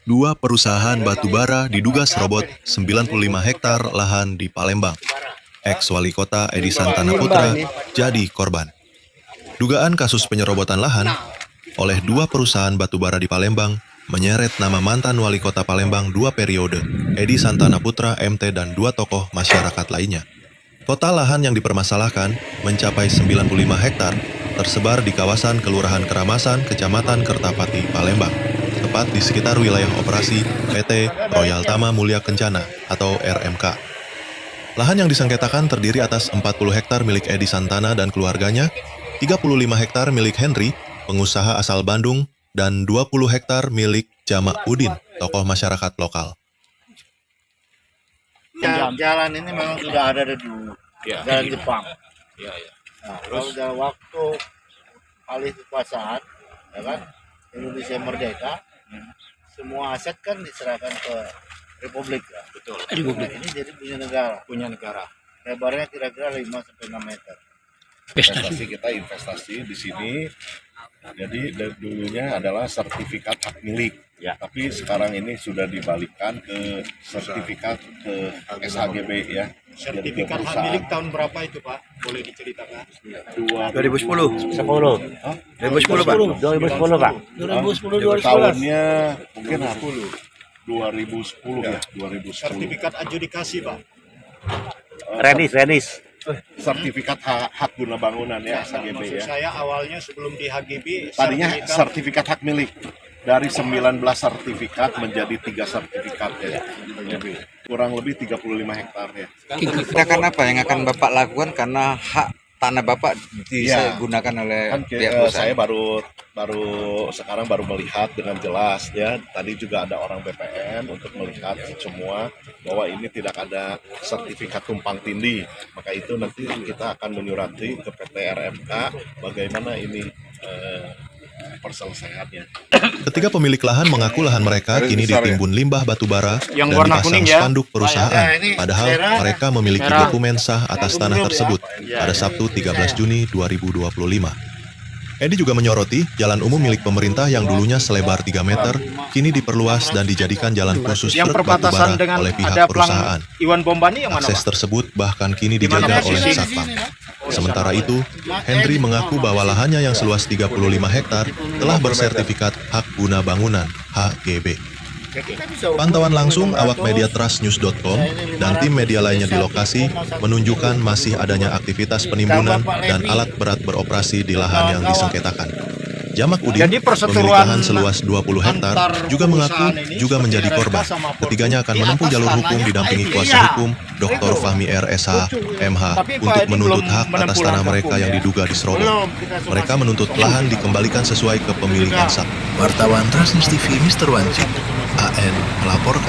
Dua perusahaan batubara diduga serobot 95 hektar lahan di Palembang. Ex-wali kota Edi Santana Putra jadi korban. Dugaan kasus penyerobotan lahan oleh dua perusahaan batubara di Palembang menyeret nama mantan wali kota Palembang 2 periode, Edi Santana Putra MT dan 2 tokoh masyarakat lainnya. Total lahan yang dipermasalahkan mencapai 95 hektar, tersebar di kawasan Kelurahan Keramasan, Kecamatan Kertapati, Palembang, tepat di sekitar wilayah operasi PT Royal Tama Mulia Kencana atau RMK. Lahan yang disengketakan terdiri atas 40 hektar milik Edi Santana dan keluarganya, 35 hektar milik Henry, pengusaha asal Bandung, dan 20 hektar milik Jamak Udin, tokoh masyarakat lokal. Jalan ini memang sudah ada dari dulu, jalan Jepang. Nah, kalau dalam waktu alih kekuasaan, ya kan, Indonesia merdeka, semua aset kan diserahkan ke Republik. Ya. Betul. Nah, ini jadi punya negara. Lebarnya kira-kira 5-6 meter. Investasi di sini. Jadi dari dulunya adalah sertifikat hak milik, tapi sekarang ini sudah dibalikkan ke sertifikat ke SHGB ya. Sertifikat hak milik tahun berapa itu Pak? Boleh diceritakan? 2010. 10. 2010 Pak. 2010 Pak. 2010 Tahunnya mungkin 2010 ya. 2010. Sertifikat adjudikasi Pak. Redis. Sertifikat hak guna bangunan ya, SHGB Maksud ya. saya awalnya sebelum di HGB Tadinya sertifikat hak milik. Dari 19 sertifikat menjadi 3 sertifikat ya. Kurang lebih 35 hektar ya. Tindakan apa yang akan Bapak lakukan karena hak tanah Bapak digunakan oleh Kan pihak perusahaan? saya baru melihat dengan jelas ya. Tadi juga ada orang BPN untuk melihat semua bahwa ini tidak ada sertifikat tumpang tindih. Maka itu nanti kita akan menyurati ke PT RMK bagaimana ini perselesaiannya. Ketiga pemilik lahan mengaku lahan mereka kini ditimbun limbah batubara dan warna dipasang kuning ya. spanduk perusahaan, padahal mereka memiliki dokumen sah atas tanah tersebut pada Sabtu 13 Juni 2025. Edi juga menyoroti jalan umum milik pemerintah yang dulunya selebar 3 meter, kini diperluas dan dijadikan jalan khusus yang truk perbatasan batubara dengan oleh pihak ada perusahaan. Iwan Bombani yang mana Akses Pak? tersebut bahkan kini dijaga oleh Satpam. Sementara itu, Henry mengaku bahwa lahannya yang seluas 35 hektar telah bersertifikat hak guna bangunan (HGB). Pantauan langsung awak media trustnews.com dan tim media lainnya di lokasi menunjukkan masih adanya aktivitas penimbunan dan alat berat beroperasi di lahan yang disengketakan. Jamak Udin, pemilik lahan seluas 20 hektar, juga mengaku juga menjadi korban. Ketiganya akan menempuh jalur hukum didampingi kuasa hukum Dr. Fahmi R. SH, MH, untuk menuntut hak atas tanah mereka yang diduga diserobot. Mereka menuntut lahan dikembalikan sesuai kepemilikan sah. Wartawan Trans News TV Mr. Wancik, AN melaporkan.